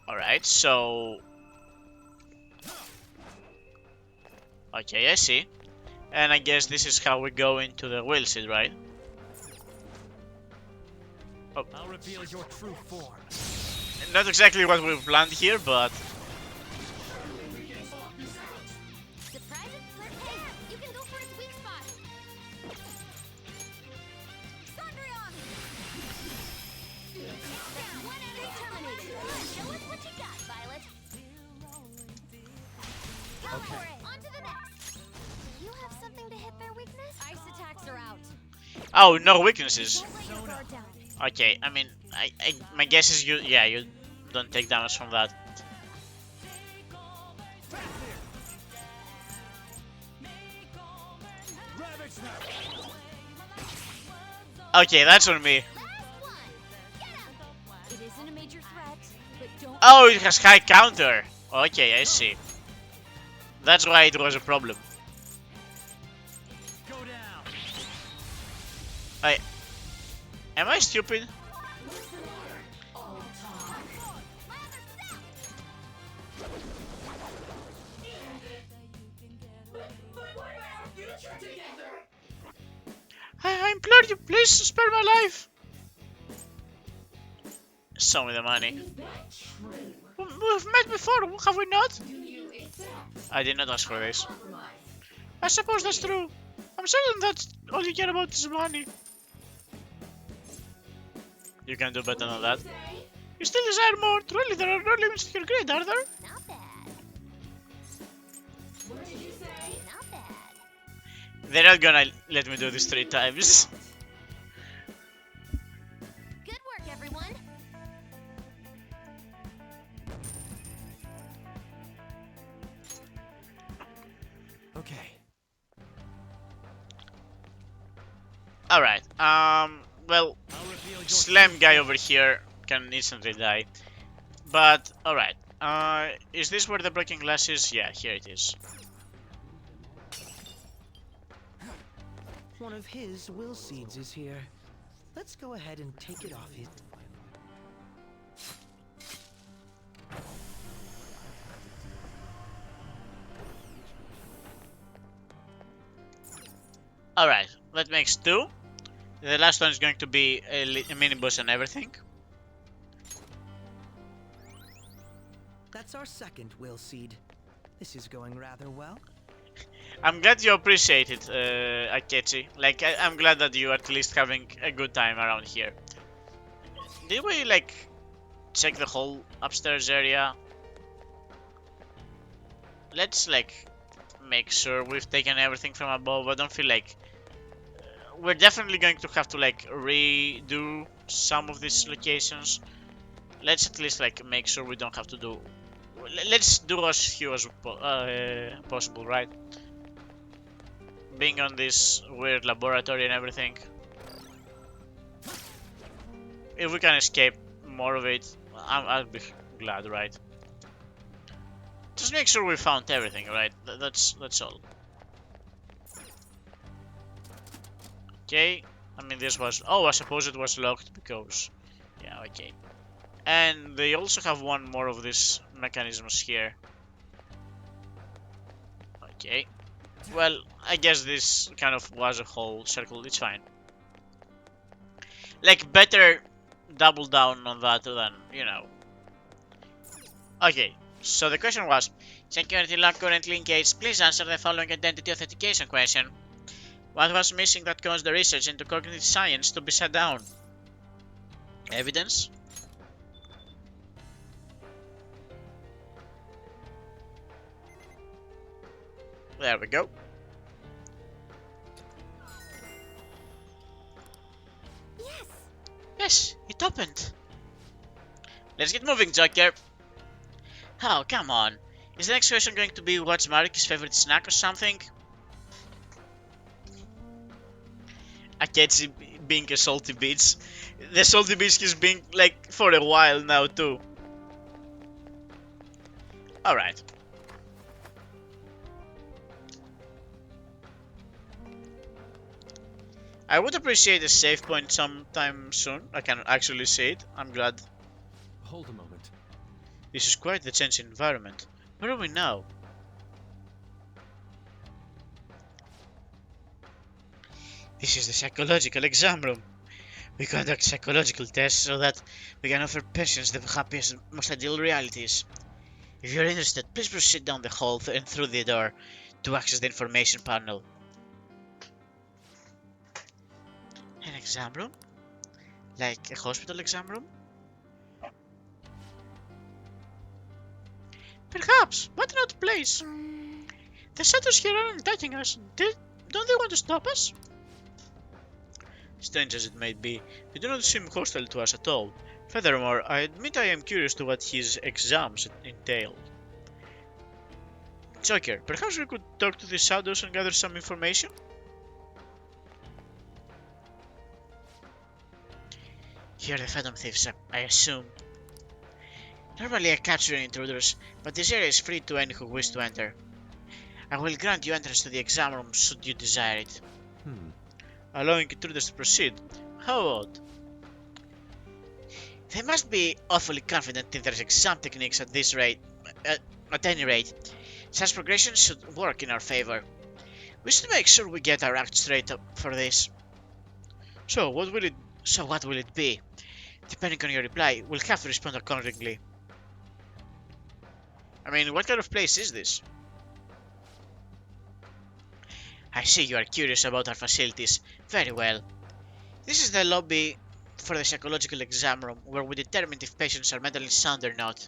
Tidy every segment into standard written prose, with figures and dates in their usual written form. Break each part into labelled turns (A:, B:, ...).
A: Alright, so... Okay, I see. And I guess this is how we go into the will seed, right? Oh.
B: I'll reveal your true form.
A: Not exactly what we've planned here, but...
C: Surprise it, flip hair. You can go for its weak spot. Thundrion! Down. One enemy terminated. Show us what you got, Violet. Go for it. On to the next. Do you have something to hit their weakness? Ice attacks are out.
A: Oh, no weaknesses.
C: Don't let your guard down.
A: Okay, I mean, my guess is you don't take damage from that.
B: Ravage them.
A: Okay, that's on me.
C: Last one. Get up. It isn't a major threat, but don't.
A: Oh, it has high counter. Okay, I see. That's why it was a problem.
B: Go down.
A: Am I stupid? I implore you, please spare my life. Show me the money. We've met before, have we not? I did not ask for this. I suppose that's true. I'm certain that's all you care about is money. You can do better than that. You still desire more. Truly, there are no limits to your greed, are there?
C: Not bad. What did you say? Not bad.
A: They're not gonna let me do this 3 times.
C: Good work, everyone.
B: Okay.
A: Alright, well,
B: I'll reveal your
A: Slam
B: true
A: guy
B: form.
A: over here can instantly die. But, alright, is this where the breaking glass is? Yeah, here it is.
D: One of his will seeds is here. Let's go ahead and take it off his.
A: Alright, that makes 2. The last one is going to be a mini boss and everything.
D: That's our second will seed. This is going rather well.
A: I'm glad you appreciate it, Akechi. Like, I'm glad that you at least having a good time around here. Did we, like, check the whole upstairs area? Let's, like, make sure we've taken everything from above. I don't feel like... we're definitely going to have to, like, redo some of these locations. Let's at least, like, make sure we don't have to do... Let's do as few as possible, right? Being on this weird laboratory and everything. If we can escape more of it, I'll be glad, right? Just make sure we found everything, right? That's all. Okay. I mean, this was... oh, I suppose it was locked because... yeah, okay. And they also have one more of these mechanisms here. Okay. Well, I guess this kind of was a whole circle. It's fine. Like, better double down on that than, you know. Okay, so the question was, security lock currently engaged. Please answer the following identity authentication question. What was missing that caused the research into cognitive science to be shut down? Evidence? There we go.
C: Yes.
A: Yes, it opened. Let's get moving, Joker. Oh, come on. Is the next question going to be what's Marik's favorite snack or something? Akechi being a salty bitch. The salty bitch he's been like for a while now too. Alright. I would appreciate a save point sometime soon. I can actually see it. I'm glad.
B: Hold a moment.
A: This is quite the change in environment. Where are we now? This is the psychological exam room. We conduct psychological tests so that we can offer patients the happiest and most ideal realities. If you're interested, please proceed down the hall and through the door to access the information panel. An exam room? Like a hospital exam room? Perhaps, but not place. The shadows here aren't attacking us. Don't they want to stop us? Strange as it may be, they do not seem hostile to us at all. Furthermore, I admit I am curious to what his exams entailed. Joker, perhaps we could talk to the shadows and gather some information? Here are the Phantom Thieves, I assume. Normally I capture intruders, but this area is free to any who wish to enter. I will grant you entrance to the exam room should you desire it. Allowing intruders to proceed? How odd. They must be awfully confident in their exam techniques at this rate. At any rate, such progression should work in our favor. We should make sure we get our act straight up for this. So what will it be? Depending on your reply, we'll have to respond accordingly. I mean, what kind of place is this? I see you are curious about our facilities. Very well. This is the lobby for the psychological exam room, where we determine if patients are mentally sound or not.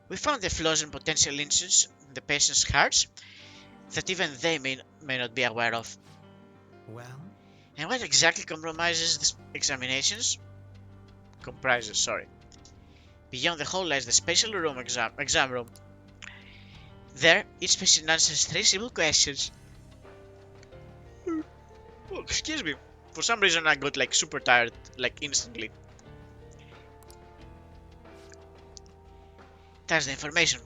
A: We found the flaws and potential injuries in the patients' hearts that even they may not be aware of.
D: Well?
A: And what exactly comprises the examinations? Beyond the hall lies the special room exam room. There, each patient answers 3 simple questions. Oh, excuse me. For some reason I got like super tired, like instantly. Touch the information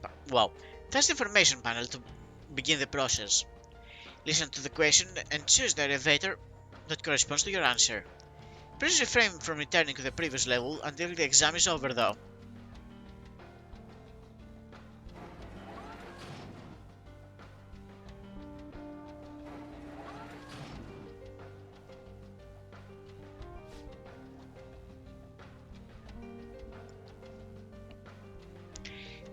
A: panel to begin the process. Listen to the question and choose the elevator that corresponds to your answer. Please refrain from returning to the previous level until the exam is over though.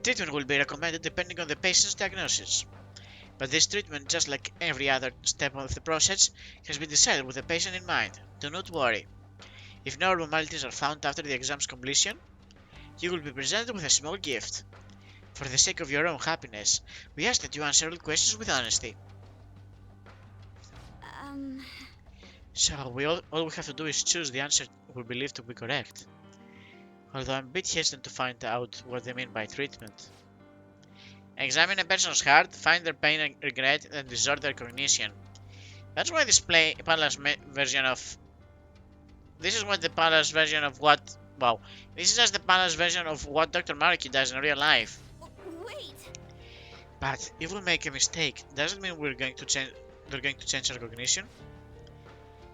A: Treatment will be recommended depending on the patient's diagnosis. But this treatment, just like every other step of the process, has been decided with the patient in mind. Do not worry. If no abnormalities are found after the exam's completion, you will be presented with a small gift. For the sake of your own happiness, we ask that you answer all questions with honesty. So all we have to do is choose the answer we believe to be correct. Although I'm a bit hesitant to find out what they mean by treatment. Examine a person's heart, find their pain and regret, and distort their cognition. That's why this version of... This is what the palace version of what... Wow. This is just the palace version of what Dr. Maruki does in real life.
C: Wait!
A: But if we make a mistake, does it mean they're going to change our cognition?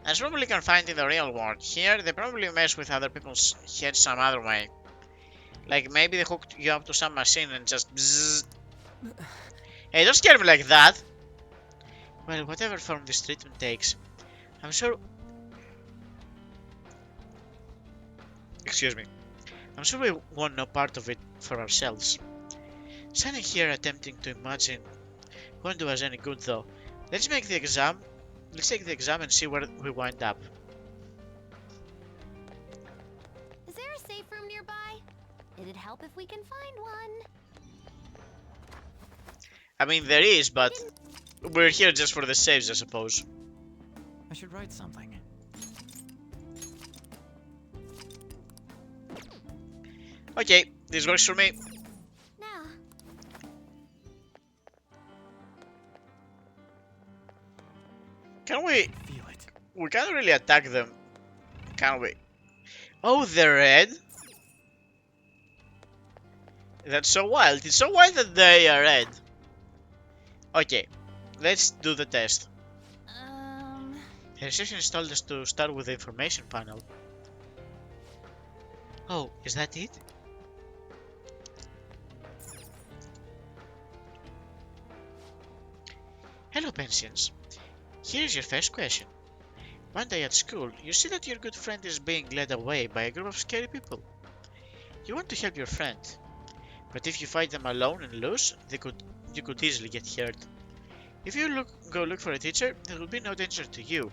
A: As probably can find in the real world, here they probably mess with other people's heads some other way. Like maybe they hooked you up to some machine and just bzzz. Hey, don't scare me like that! Well, whatever form this treatment takes, I'm sure... Excuse me. I'm sure we want no part of it for ourselves. Standing here attempting to imagine won't do us any good though. Let's take the exam and see where we wind up.
C: Is there a safe room nearby? It'd help if we can find one.
A: I mean, there is, but we're here just for the saves, I suppose.
B: I should write something.
A: Okay, this works for me.
C: Now,
A: Can we...
B: Feel it.
A: We can't really attack them, can we? Oh, they're red? That's so wild. It's so wild that they are red. Okay, let's do the test. The receptionist told us to start with the information panel. Oh, is that it? Hello, Pensians. Here is your first question. One day at school, you see that your good friend is being led away by a group of scary people. You want to help your friend, but if you fight them alone and lose, you could easily get hurt. If you go look for a teacher, there will be no danger to you,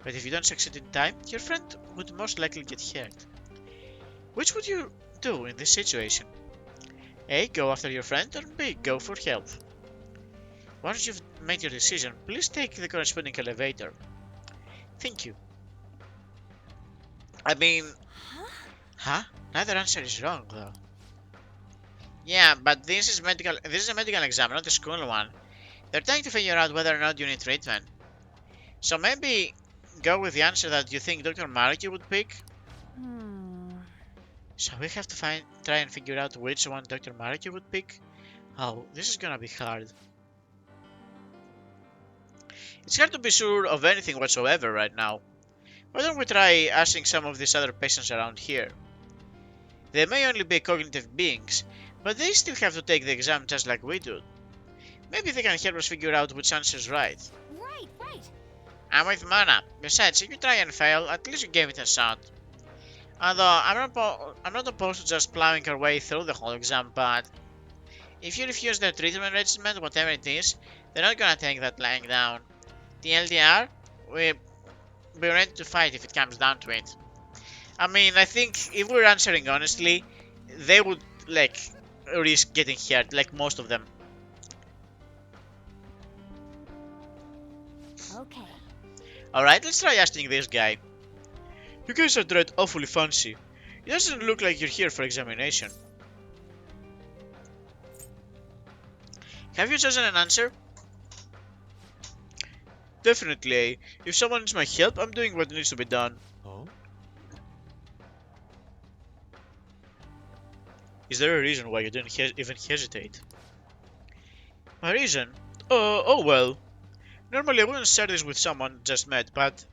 A: but if you don't succeed in time, your friend would most likely get hurt. Which would you do in this situation? A. Go after your friend, or B. Go for help. Once you've made your decision, please take the corresponding elevator. Thank you. I mean... Huh? Neither answer is wrong, though. Yeah, but this is a medical exam, not a school one. They're trying to figure out whether or not you need treatment. So maybe go with the answer that you think Dr. Maruki would pick? So we have to try and figure out which one Dr. Maruki would pick? Oh, this is gonna be hard. It's hard to be sure of anything whatsoever right now. Why don't we try asking some of these other patients around here? They may only be cognitive beings, but they still have to take the exam just like we do. Maybe they can help us figure out which answer is right.
C: Right.
A: I'm with Mana. Besides, if you try and fail, at least you gave it a shot. Although, I'm not opposed to just plowing our way through the whole exam, but if you refuse their treatment regimen, whatever it is, they're not gonna take that lying down. The LDR, we'll be ready to fight if it comes down to it. I mean, I think if we're answering honestly, they would, like, risk getting hurt, like most of them.
C: Okay.
A: Alright, let's try asking this guy. You guys are dressed awfully fancy. It doesn't look like you're here for examination. Have you chosen an answer? Definitely. If someone needs my help, I'm doing what needs to be done.
B: Oh?
A: Is there a reason why you didn't even hesitate? My reason? Oh well. Normally I wouldn't share this with someone just met, but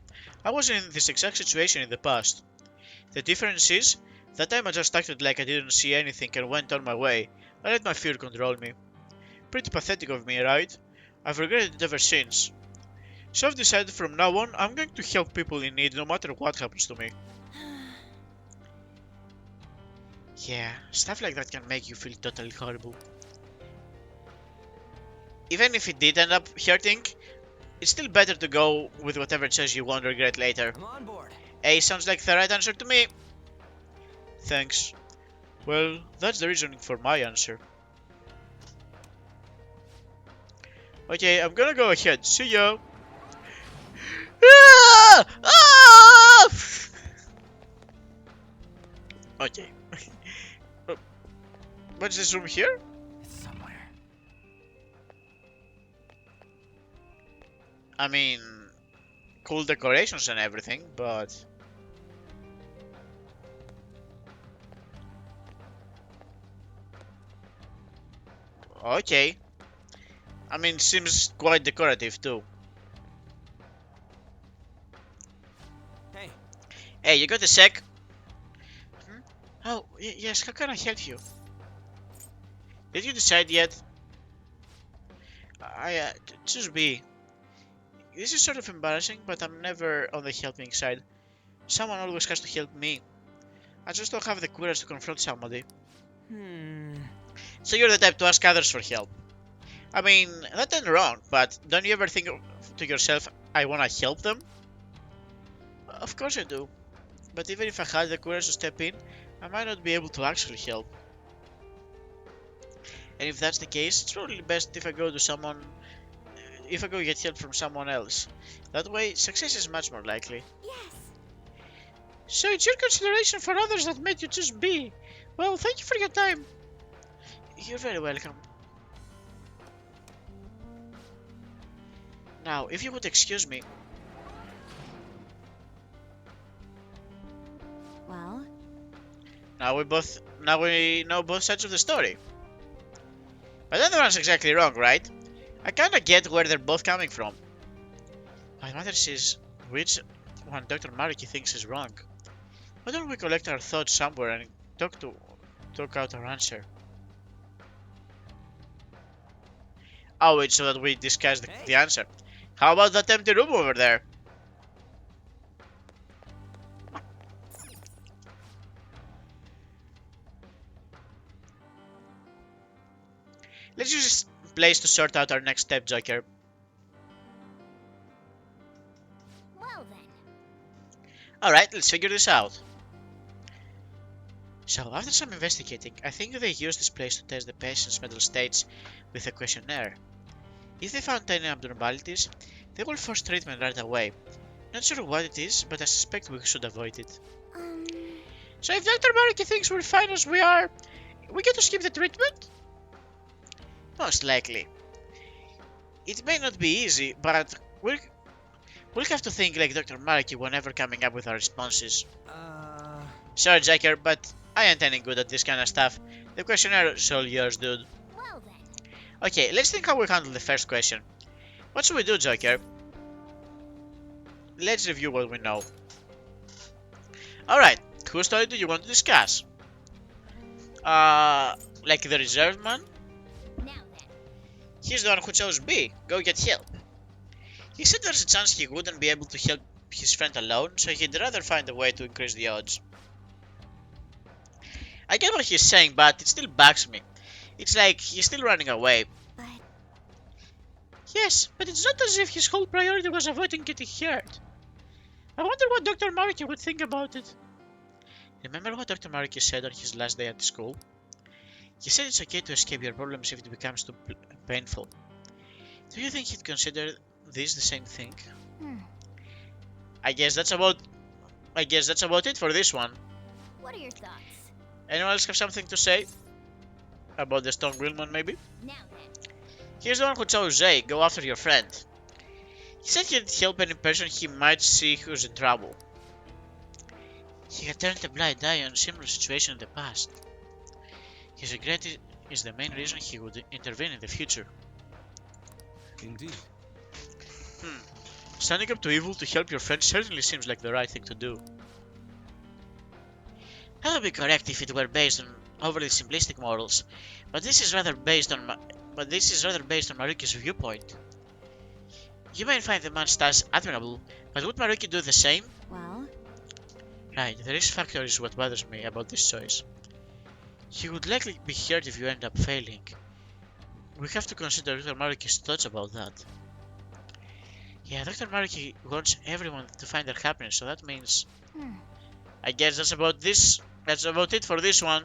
A: I was in this exact situation in the past. The difference is, that time I just acted like I didn't see anything and went on my way. I let my fear control me. Pretty pathetic of me, right? I've regretted it ever since. So I've decided from now on, I'm going to help people in need no matter what happens to me. Yeah, stuff like that can make you feel totally horrible. Even if it did end up hurting, it's still better to go with whatever choice you won't regret later.
D: I'm on board.
A: A sounds like the right answer to me. Thanks. Well, that's the reasoning for my answer. Okay, I'm gonna go ahead. See ya! Ah! Ah! Okay. What's this room here?
B: It's somewhere.
A: I mean, cool decorations and everything, but... Okay. I mean, seems quite decorative too.
D: Hey,
A: Hey, you got a sec? Hmm? Oh, yes, how can I help you? Did you decide yet? Choose B. This is sort of embarrassing, but I'm never on the helping side. Someone always has to help me. I just don't have the courage to confront somebody. So you're the type to ask others for help. I mean, that ain't wrong, but don't you ever think to yourself, I wanna help them? Of course I do. But even if I had the courage to step in, I might not be able to actually help. And if that's the case, it's probably best if I go get help from someone else. That way, success is much more likely.
C: Yes.
A: So it's your consideration for others that made you choose B. Well, thank you for your time. You're very welcome. Now, if you would excuse me.
C: Well,
A: Now we know both sides of the story. But the other one's exactly wrong, right? I kinda get where they're both coming from. What matters is which one Dr. Maruki thinks is wrong. Why don't we collect our thoughts somewhere and talk out our answer? Oh, wait, so that we discuss the answer. How about that empty room over there? Let's use this place to sort out our next step, Joker.
C: Well then.
A: Alright, let's figure this out. So, after some investigating, I think they used this place to test the patient's mental states with a questionnaire. If they found any abnormalities, they will force treatment right away. Not sure what it is, but I suspect we should avoid it. So if Dr. Maruki thinks we're fine as we are, we get to skip the treatment? Most likely. It may not be easy, but we'll have to think like Dr. Maruki whenever coming up with our responses. Sorry, Joker, but I ain't any good at this kind of stuff. The questionnaire is all yours, dude.
C: Well then.
A: Okay, let's think how we handle the first question. What should we do, Joker? Let's review what we know. Alright, whose story do you want to discuss? Like the reserved man?
C: Now then.
A: He's the one who chose B. Go get help. He said there's a chance he wouldn't be able to help his friend alone, so he'd rather find a way to increase the odds. I get what he's saying, but it still bugs me. It's like he's still running away.
C: But
A: Yes, but it's not as if his whole priority was avoiding getting hurt. I wonder what Dr. Maruki would think about it. Remember what Dr. Maruki said on his last day at school? He said it's okay to escape your problems if it becomes too painful. Do you think he'd consider this the same thing? I guess that's about it for this one.
C: what are your thoughts?
A: Anyone else have something to say? About the Stone Grillman, maybe?
C: Now then.
A: Here's the one who chose Zay, go after your friend. He said he'd help any person he might see who's in trouble. He had turned a blind eye on a similar situation in the past. His regret is the main reason he would intervene in the future.
B: Indeed.
A: Standing up to evil to help your friend certainly seems like the right thing to do. That would be correct if it were based on overly simplistic morals, but this is rather based on Maruki's viewpoint. You may find the man's stance admirable, but would Maruki do the same?
C: Well,
A: Right, the risk factor is what bothers me about this choice. He would likely be hurt if you end up failing. We have to consider Dr. Maruki's thoughts about that. Yeah, Dr. Maruki wants everyone to find their happiness, so that means... I guess that's about it for this one.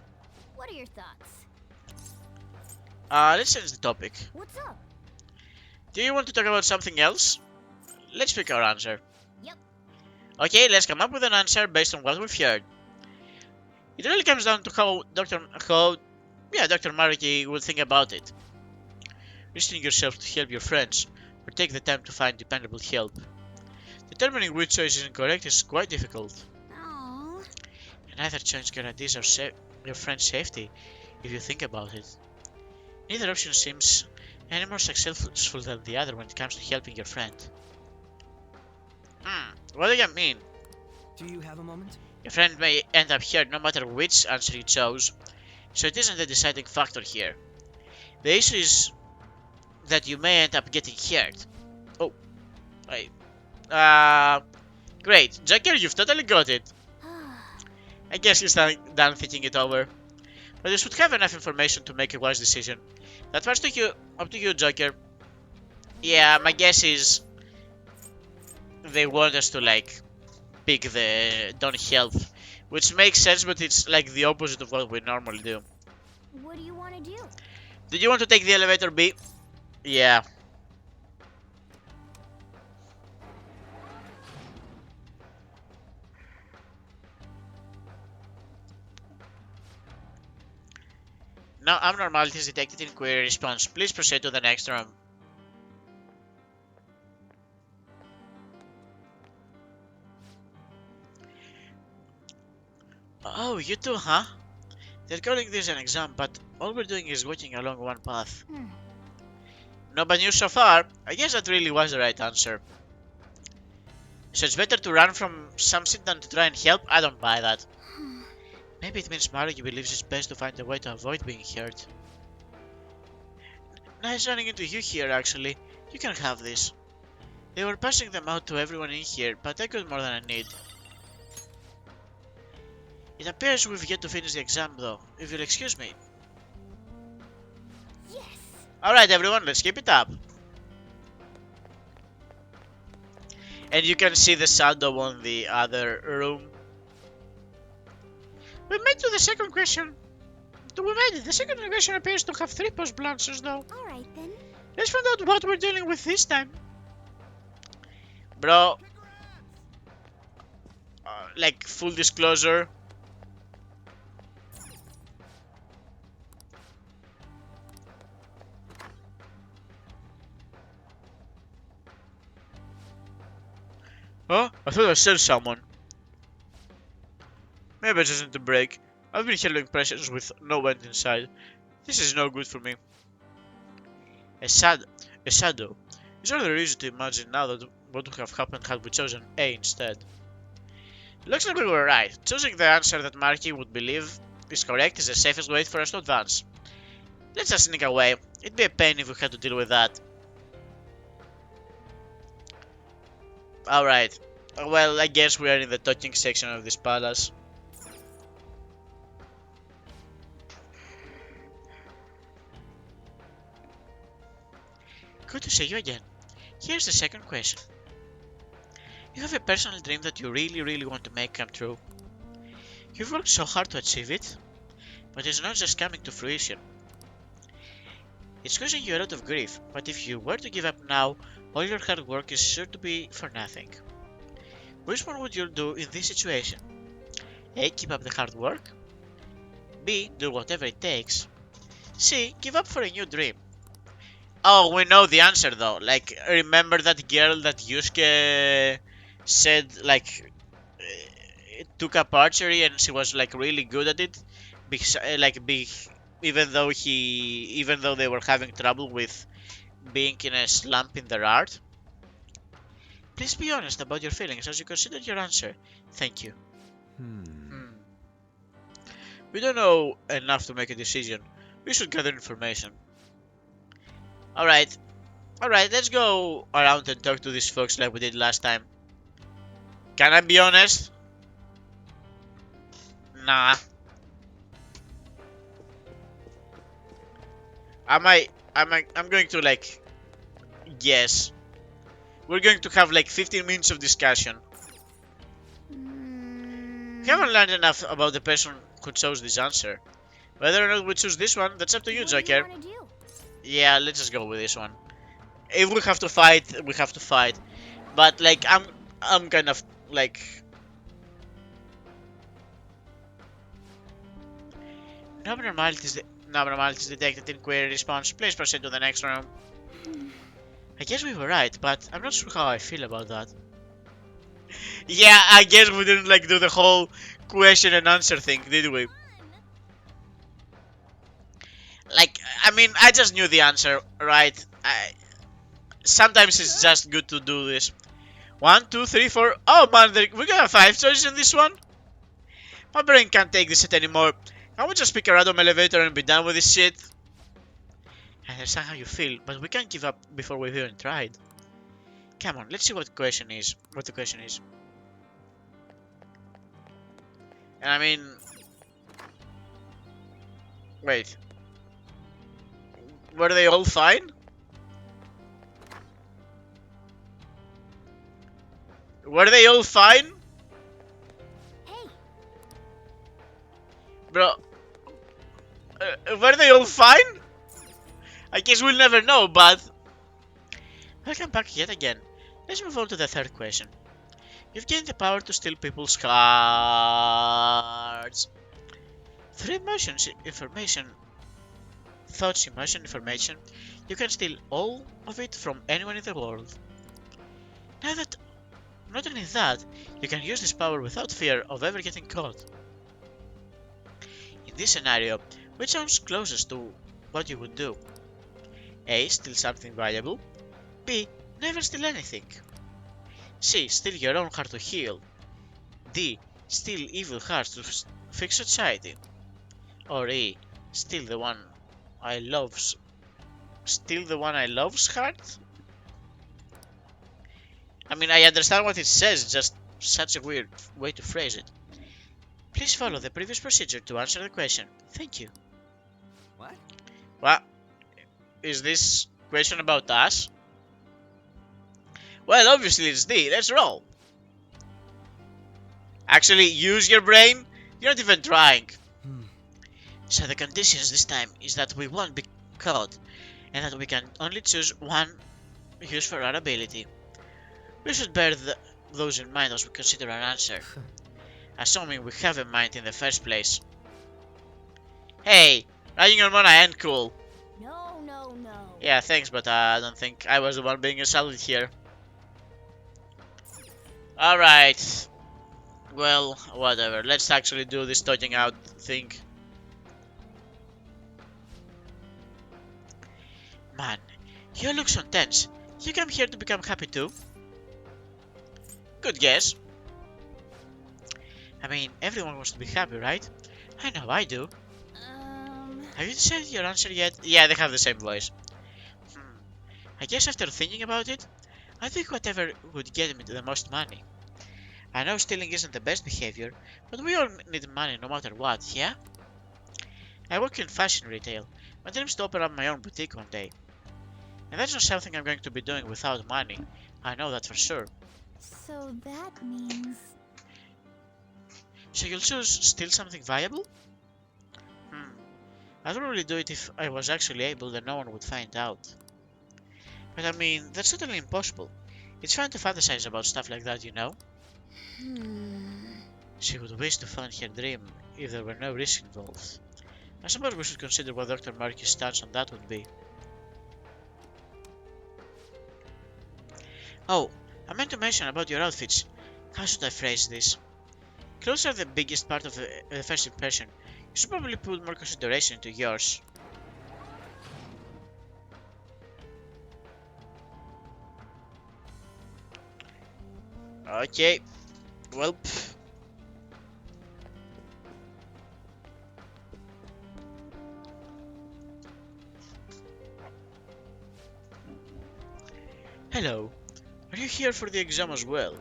C: what are your thoughts?
A: Let's change the topic.
C: What's up?
A: Do you want to talk about something else? Let's pick our answer.
C: Yep.
A: Okay, let's come up with an answer based on what we've heard. It really comes down to how Dr. Maruki would think about it. Risking yourself to help your friends, or take the time to find dependable help. Determining which choice is incorrect is quite difficult.
C: Oh.
A: And neither choice guarantees your friend's safety, if you think about it. Neither option seems any more successful than the other when it comes to helping your friend. What do you mean?
D: Do you have a moment?
A: Your friend may end up hurt no matter which answer you chose, so it isn't the deciding factor here. The issue is that you may end up getting hurt. Oh, wait. Great, Joker, you've totally got it. I guess you're done thinking it over. But you should have enough information to make a wise decision. That part's up to you, Joker. Yeah, my guess is they want us to like pick the don't help, which makes sense, but it's like the opposite of what we normally do.
C: What do you want to do?
A: Do you want to take the elevator B? Yeah. Now abnormalities detected in query response. Please proceed to the next room. Oh, you too, huh? They're calling this an exam, but all we're doing is walking along one path. No bad news so far. I guess that really was the right answer. So it's better to run from something than to try and help? I don't buy that. Maybe it means Maruki believes it's best to find a way to avoid being hurt. Nice running into you here, actually. You can have this. They were passing them out to everyone in here, but I got more than I need. It appears we've yet to finish the exam, though, if you'll excuse me.
C: Yes.
A: Alright, everyone, let's keep it up. And you can see the shadow on the other room. We made to the second question. We made it. The second question appears to have 3 possible answers, though.
C: All right then.
A: Let's find out what we're dealing with this time. Bro. Like, full disclosure. Huh? I thought I said someone. Maybe I just need to break. I've been handling pressures with no end inside. This is no good for me. A shadow. It's rather easy to imagine now that what would have happened had we chosen A instead. Looks like we were right. Choosing the answer that Marky would believe is correct is the safest way for us to advance. Let's just sneak away. It'd be a pain if we had to deal with that. Alright. Well, I guess we are in the talking section of this palace. Good to see you again. Here's the second question. You have a personal dream that you really want to make come true. You've worked so hard to achieve it, but it's not just coming to fruition. It's causing you a lot of grief, but if you were to give up now, all your hard work is sure to be for nothing. Which one would you do in this situation? A. Keep up the hard work. B. Do whatever it takes. C. Give up for a new dream. Oh, we know the answer though. Like, remember that girl that Yusuke said, like, took up archery and she was like really good at it? Because, even though they were having trouble with being in a slump in their art. Please be honest about your feelings as you consider your answer. Thank you. We don't know enough to make a decision. We should gather information. Alright, let's go around and talk to these folks like we did last time. Can I be honest? Nah. I'm going to like guess. We're going to have like 15 minutes of discussion. We haven't learned enough about the person who chose this answer. Whether or not we choose this one, that's up to you, Joker. Yeah, let's just go with this one. If we have to fight, we have to fight. But like, I'm kind of like abnormalities detected in query response. Please proceed to the next room. I guess we were right, but I'm not sure how I feel about that. Yeah, I guess we didn't like do the whole question and answer thing, did we? Like, I mean, I just knew the answer, right? Sometimes it's just good to do this. 1, 2, 3, 4. Oh man, we got 5 choices in this one. My brain can't take this shit anymore. Can we just pick a random elevator and be done with this shit? I understand how you feel, but we can't give up before we've even tried. Come on, let's see what the question is. And I mean, wait. Were they all fine? Were they all fine?
C: Hey.
A: Bro. Were they all fine? I guess we'll never know, but... Welcome back yet again. Let's move on to the third question. You've gained the power to steal people's cards. Through thoughts, emotion, information, you can steal all of it from anyone in the world. Not only that, you can use this power without fear of ever getting caught. In this scenario, which sounds closest to what you would do? A. Steal something valuable. B. Never steal anything. C. Steal your own heart to heal. D. Steal evil hearts to fix society. Or E. Steal the one I love's Steal the one I love's heart? I mean, I understand what it says, just such a weird way to phrase it. Please follow the previous procedure to answer the question. Thank you.
D: What?
A: What? Is this question about us? Well, obviously it's D. Let's roll. Actually, use your brain. You're not even trying. So the conditions this time is that we won't be caught, and that we can only choose one use for our ability. We should bear those in mind as we consider our answer. Assuming we have a mind in the first place. Hey, riding on Mona ain't cool.
C: No, no, no.
A: Yeah, thanks, but I don't think I was the one being insulted here. Alright. Well, whatever. Let's actually do this talking out thing. Man, you look so tense. You came here to become happy too? Good guess. I mean, everyone wants to be happy, right? I know I do. Have you decided your answer yet? Yeah, they have the same voice. I guess after thinking about it, I think whatever would get me the most money. I know stealing isn't the best behavior, but we all need money no matter what, yeah? I work in fashion retail. My dream is to open up my own boutique one day. And that's not something I'm going to be doing without money. I know that for sure.
C: So that means...
A: So you'll choose steal something valuable? I'd probably do it if I was actually able and no one would find out. But I mean, that's totally impossible. It's fun to fantasize about stuff like that, you know? She would wish to find her dream if there were no risk involved. I suppose we should consider what Dr. Marcus' stance on that would be. Oh, I meant to mention about your outfits. How should I phrase this? Clothes are the biggest part of the first impression. You should probably put more consideration into yours. Okay. Well. Hello. Are you here for the exam as well?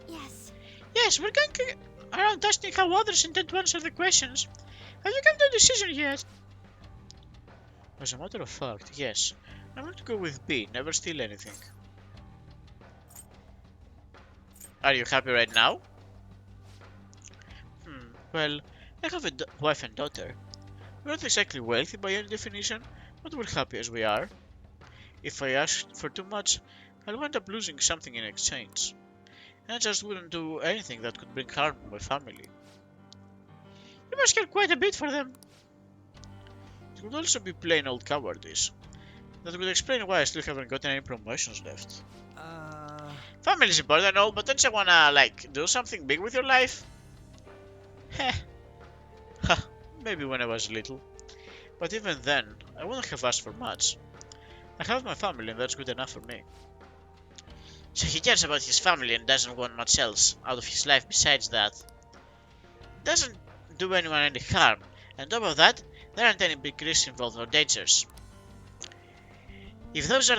C: Yes.
A: Yes, we're going around asking how others intend to answer the questions. Have you come to a decision yet? As a matter of fact, yes. I'm going to go with B, never steal anything. Are you happy right now? Well, I have a wife and daughter. We're not exactly wealthy by any definition, but we're happy as we are. If I ask for too much, I'll end up losing something in exchange. And I just wouldn't do anything that could bring harm to my family. You must care quite a bit for them. It would also be plain old cowardice. That would explain why I still haven't gotten any promotions left. Family's important and all, but don't you wanna, like, do something big with your life? Heh. Ha, maybe when I was little. But even then, I wouldn't have asked for much. I have my family and that's good enough for me. So he cares about his family and doesn't want much else out of his life besides that. Doesn't do anyone any harm, and on top of that, there aren't any big risks involved or dangers. If those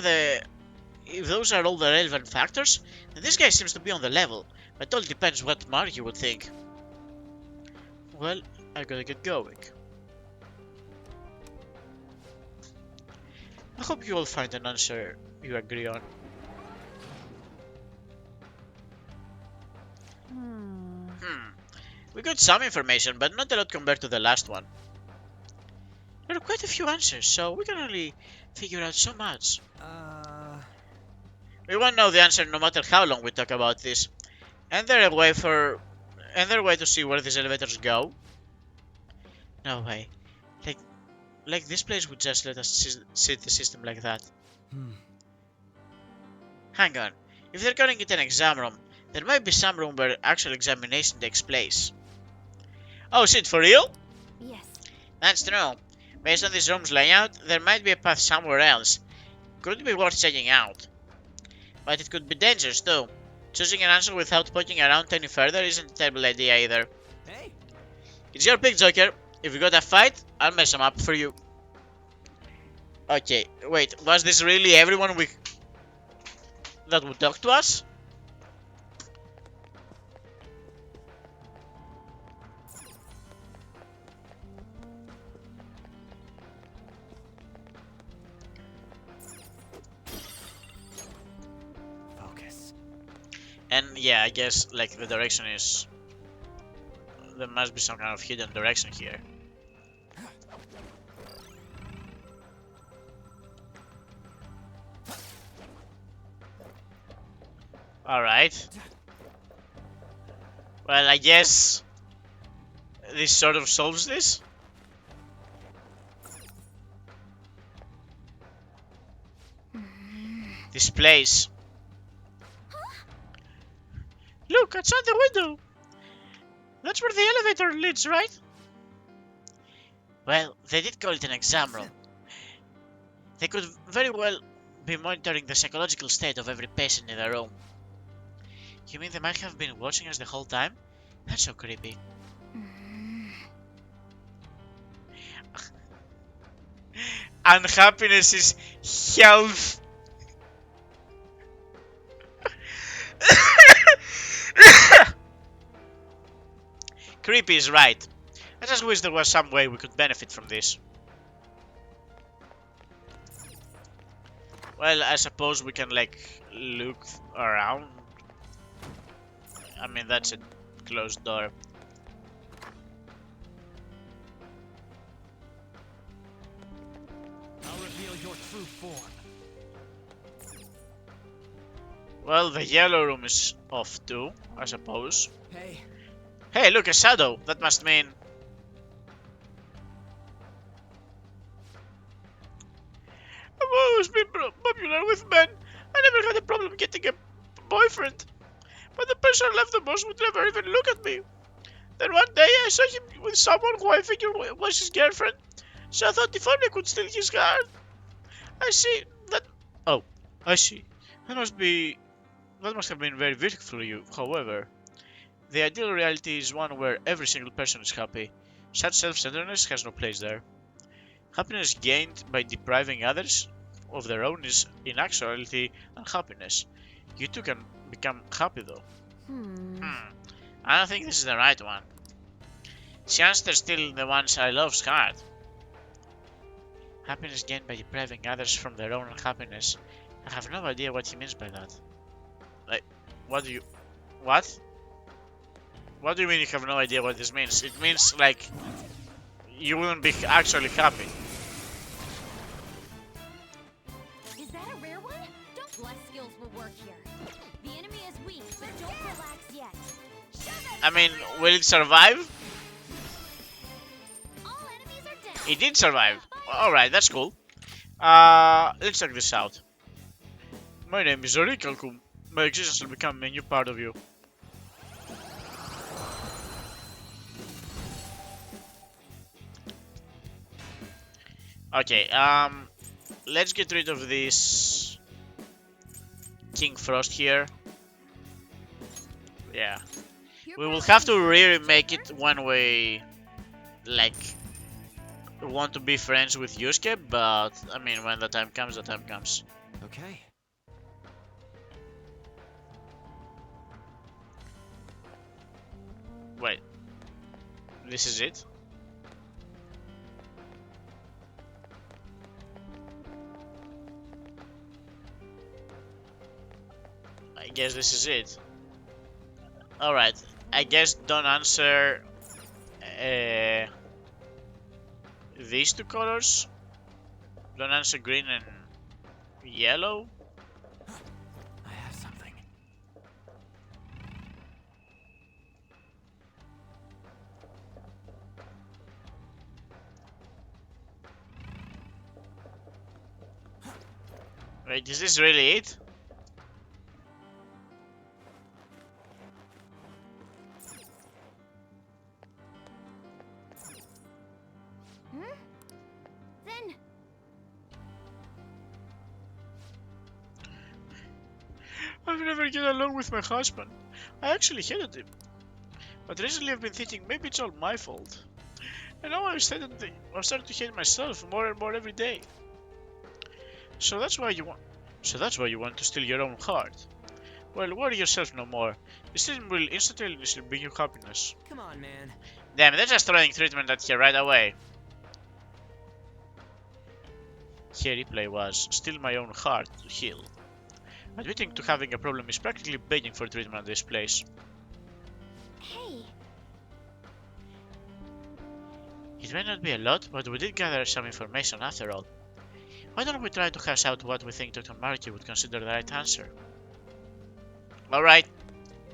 A: are all the relevant factors, then this guy seems to be on the level, but it all depends what Mark you would think. Well, I gotta get going. I hope you all find an answer you agree on. We got some information, but not a lot compared to the last one. There are quite a few answers, so we can only figure out so much. We won't know the answer no matter how long we talk about this. And there a way to see where these elevators go? No way. Like this place would just let us sit the system like that. Hang on. If they're calling it an exam room, there might be some room where actual examination takes place. Oh shit, for real?
C: Yes.
A: That's true. Based on this room's layout, there might be a path somewhere else. Could be worth checking out. But it could be dangerous too. Choosing an answer without poking around any further isn't a terrible idea either.
D: Hey.
A: It's your pick, Joker. If you got a fight, I'll mess them up for you. Okay, wait, was this really everyone that would talk to us?
D: Focus.
A: And yeah, I guess like the direction is... There must be some kind of hidden direction here. Alright. Well, I guess this sort of solves this. This place. Look, outside the window. That's where the elevator leads, right? Well, they did call it an exam room. They could very well be monitoring the psychological state of every patient in the room. You mean they might have been watching us the whole time? That's so creepy. Unhappiness is health. Creepy is right. I just wish there was some way we could benefit from this. Well, I suppose we can like look around. I mean, that's a closed door.
B: I'll reveal your true form.
A: Well, the yellow room is off too, I suppose.
D: Hey,
A: Hey, look, a shadow! That must mean... I've always been popular with men. I never had a problem getting a boyfriend. But the person I loved the most would never even look at me. Then one day I saw him with someone who I figured was his girlfriend. So I thought if only I could steal his heart. I see that... Oh, I see. That must have been very beautiful for you, however. The ideal reality is one where every single person is happy. Such self-centeredness has no place there. Happiness gained by depriving others of their own is in actuality unhappiness. You too can become happy though. I don't think this is the right one. Chance they're still the ones I love's hard. Happiness gained by depriving others from their own happiness. I have no idea what he means by that. Like, what do you... What? What do you mean you have no idea what this means? It means, like, you wouldn't be actually happy.
C: Is that a rare one? Don't bless skills will work here. The enemy is weak, but don't relax yet.
A: I mean, will it survive?
C: All enemies are down.
A: It did survive. Alright, that's cool. Let's check this out. My name is Orikalkum. My existence will become a new part of you. Okay, let's get rid of this King Frost here. Yeah. We will have to remake it when we, like, want to be friends with Yusuke, but, I mean, when the time comes, the time comes.
D: okay.
A: Wait. This is it? I guess this is it. Alright, I guess don't answer these two colors. Don't answer green and yellow.
D: I have something.
A: Wait, is this really it?
C: Then
A: I've never get along with my husband. I actually hated him. But recently I've been thinking maybe it's all my fault. And now I've started to hate myself more and more every day. So that's why you want. So that's why you want to steal your own heart. Well, worry yourself no more. The stealing will instantaneously bring you happiness.
B: Come on, man.
A: Damn, they're just throwing treatment at her right away. Her replay was, steal my own heart to heal. Admitting to having a problem is practically begging for treatment at this place.
C: Hey,
A: It may not be a lot, but we did gather some information after all. Why don't we try to hash out what we think Dr. Markey would consider the right answer? Alright,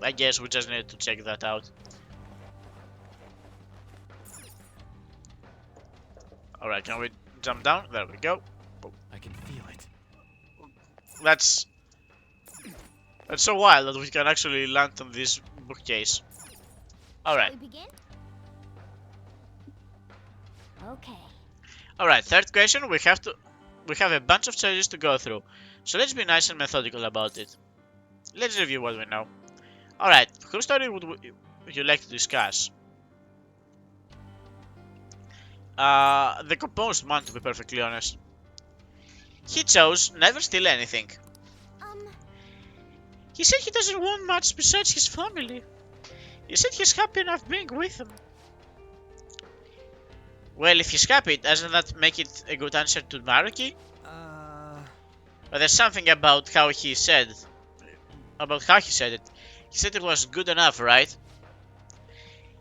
A: I guess we just need to check that out. Alright, can we jump down? There we go.
B: I can feel it.
A: That's so wild that we can actually land on this bookcase. Alright,
C: shall we begin? Okay.
A: alright, third question, we have a bunch of choices to go through. So let's be nice and methodical about it. Let's review what we know. Alright, whose story would you like to discuss? The composed one, to be perfectly honest. He chose never steal anything. He said he doesn't want much besides his family. He said he's happy enough being with them. Well, if he's happy, doesn't that make it a good answer to Maruki? But there's something about how he said it. He said it was good enough, right?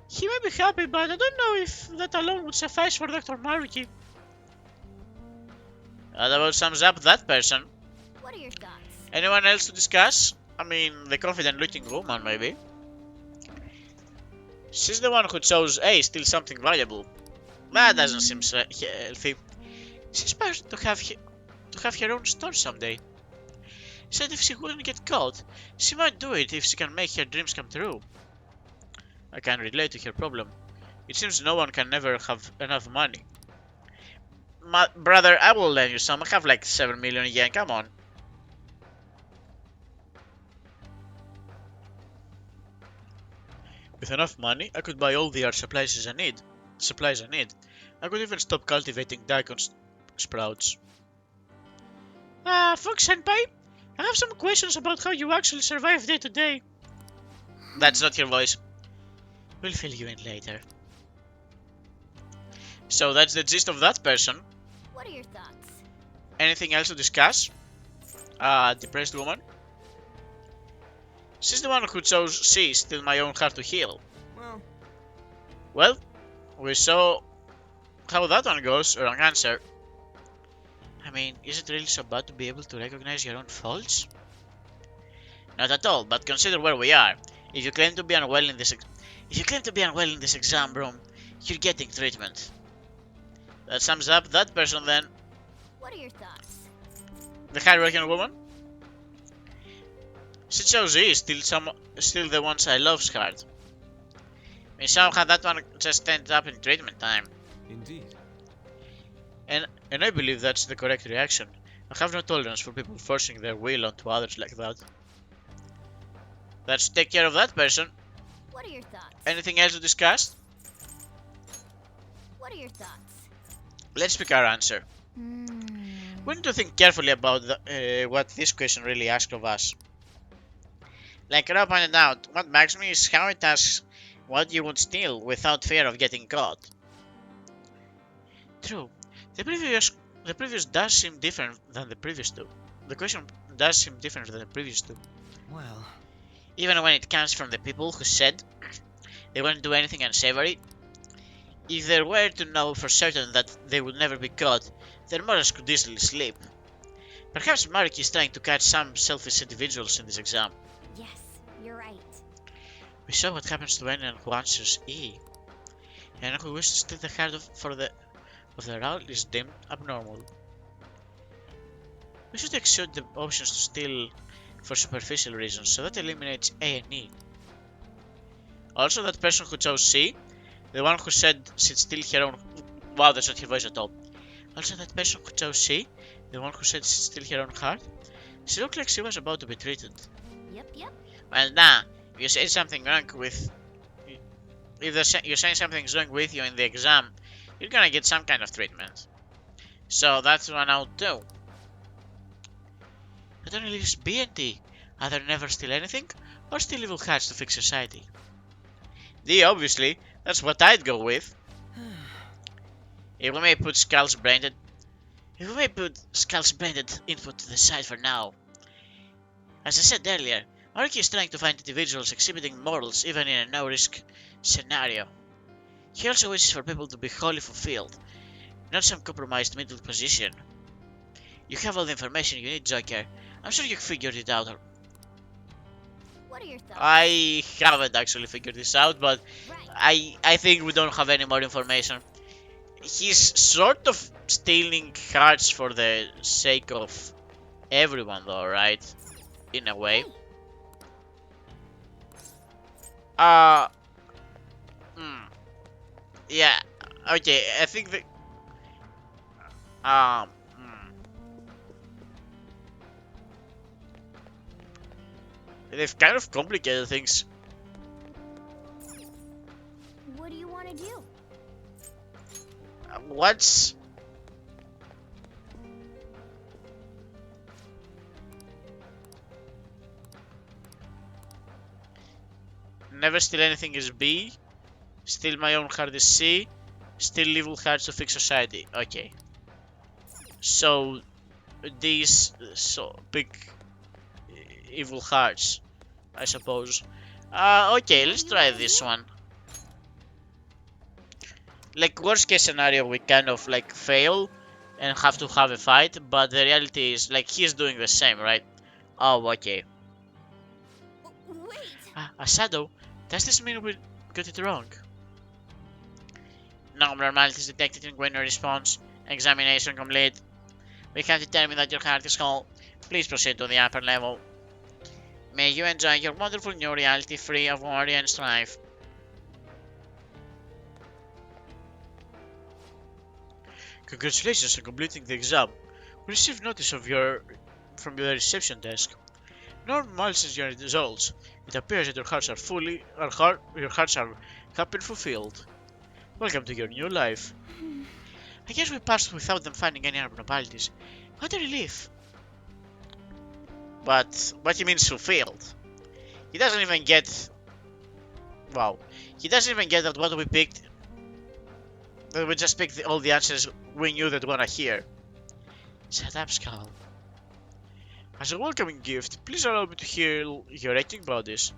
A: He may be happy, but I don't know if that alone would suffice for Dr. Maruki. That about sums up that person.
C: What are your thoughts?
A: Anyone else to discuss? I mean, the confident looking woman, maybe. She's the one who chose A, steal something valuable. That doesn't seem so healthy. She's supposed to have her own store someday. Said if she wouldn't get caught, she might do it if she can make her dreams come true. I can relate to her problem. It seems no one can ever have enough money. Brother, I will lend you some. I have like 7 million yen, come on. With enough money, I could buy all the art supplies I need. I could even stop cultivating daikon sprouts. Fox Senpai, I have some questions about how you actually survive day to day. That's not your voice. We'll fill you in later. So that's the gist of that person.
C: What are your thoughts?
A: Anything else to discuss? Depressed woman. She's the one who chose C, steal my own heart to heal. Well, we saw how that one goes. Wrong answer. I mean, is it really so bad to be able to recognize your own faults? Not at all, but consider where we are. If you claim to be unwell in this exam room, you're getting treatment. That sums up that person then.
C: What are your thoughts?
A: The hardworking woman. She chose E, still the ones I love's card. We saw how that one just ended up in treatment time.
B: Indeed.
A: And I believe that's the correct reaction. I have no tolerance for people forcing their will onto others like that. Let's take care of that person.
C: What are your thoughts?
A: Anything else to discuss?
C: What are your thoughts?
A: Let's pick our answer. We need to think carefully about what this question really asks of us. Like Rob pointed out, what bugs me is how it asks what you would steal without fear of getting caught. True. The previous does seem different than the previous two. The question does seem different than the previous two.
D: Well,
A: Even when it comes from the people who said they wouldn't do anything unsavory. If they were to know for certain that they would never be caught, their morals could easily slip. Perhaps Maruki is trying to catch some selfish individuals in this exam.
C: Yes, you're right.
A: We saw what happens to anyone who answers E. Anyone who wishes to steal the heart of the owl is deemed abnormal. We should exclude the options to steal for superficial reasons, so that eliminates A and E. Also, that person who chose C, the one who said she'd steal her own... Wow, that's not her voice at all. Also, that person who chose C, the one who said she'd steal her own heart, she looked like she was about to be treated.
C: Yep.
A: Well, nah, you say something wrong with... If you're saying something's wrong with you in the exam, you're gonna get some kind of treatment. So that's one out too. That only leaves B and D. Either never steal anything, or steal evil hearts to fix society. D, obviously. That's what I'd go with. If we may put Skull's branded input to the side for now. As I said earlier, Marky is trying to find individuals exhibiting morals even in a no-risk scenario. He also wishes for people to be wholly fulfilled, not some compromised middle position. You have all the information you need, Joker. I'm sure you figured it out.
C: What are your thoughts?
A: I haven't actually figured this out, but
C: Right.
A: I think we don't have any more information. He's sort of stealing hearts for the sake of everyone, though, right? In a way.
C: Hey,
A: Uh, yeah. Okay, I think that they've kind of complicated things.
C: what do you want to do?
A: What's never steal anything is B. Steal my own heart is C. Steal evil hearts to fix society. Okay. So these big evil hearts, I suppose. Okay, let's try this one. Like worst case scenario, we kind of like fail and have to have a fight, but the reality is like he's doing the same, right? Oh, okay.
C: Wait.
A: A shadow? Does this mean we got it wrong? No abnormalities detected in Gwen response. Examination complete. We have determined that your heart is whole. Please proceed to the upper level. May you enjoy your wonderful new reality free of worry and strife. Congratulations on completing the exam. We received notice from the reception desk. No abnormalities in your results. It appears that your hearts are happy and fulfilled. Welcome to your new life. I guess we passed without them finding any abnormalities. What a relief. But what he means fulfilled. He doesn't even get... Wow. He doesn't even get that what we picked... That we just picked all the answers we knew that we wanna hear. Shut up, Skull. As a welcoming gift, please allow me to heal your aching bodies.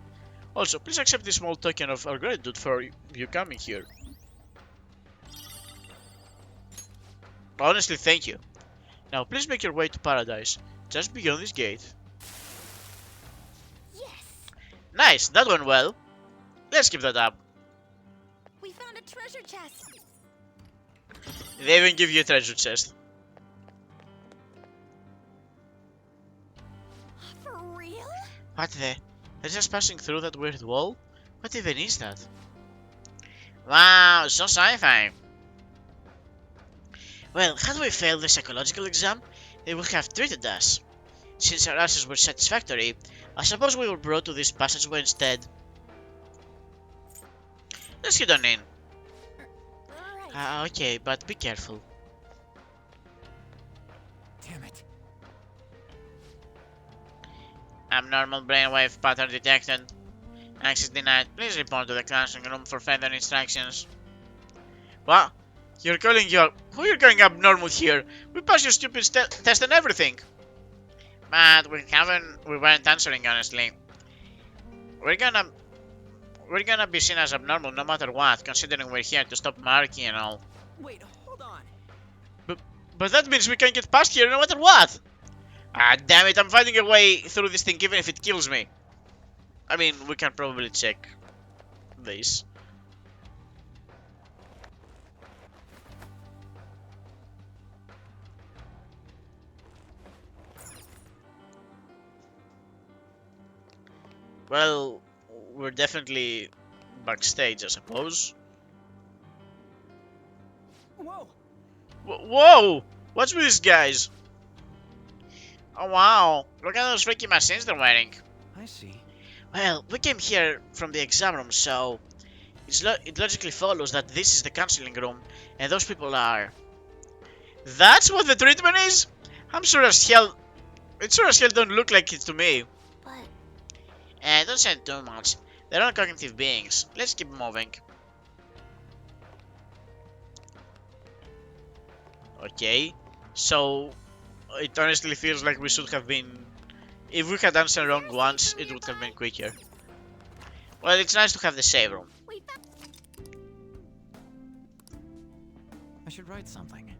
A: Also, please accept this small token of our gratitude for you coming here. Honestly, thank you. Now, please make your way to paradise, just beyond this gate.
C: Yes.
A: Nice, that went well. Let's keep that up.
C: We found a treasure chest.
A: They even give you a treasure chest.
C: For real?
A: What the? They're just passing through that weird wall? What even is that? Wow, so sci-fi. Well, had we failed the psychological exam, they would have treated us. Since our answers were satisfactory, I suppose we were brought to this passageway instead. Let's get on in.
C: Alright.
A: Okay, but be careful.
B: Damn it.
A: Abnormal brainwave pattern detected. Access denied. Please report to the classroom room for further instructions. What? Who you're calling abnormal here? We passed your stupid test and everything. But we weren't answering honestly. We're gonna be seen as abnormal no matter what, considering we're here to stop Marky and all.
B: Wait, hold on.
A: But that means we can get past here no matter what! Ah, damn it, I'm finding a way through this thing even if it kills me. I mean, we can probably check this. Well, we're definitely backstage, I suppose.
B: Whoa!
A: Whoa! What's with these guys? Oh wow, look at those freaky machines they're wearing.
D: I see.
A: Well, we came here from the exam room, so it logically follows that this is the counseling room, and those people are... That's what the treatment is? I'm sure as hell It sure as hell don't look like it to me.
C: But
A: Don't say too much. They're not cognitive beings. Let's keep moving. Okay. So, it honestly feels like we should have been... If we had answered wrong once, it would have been quicker. Well, it's nice to have the save room.
C: we found
B: I should write something.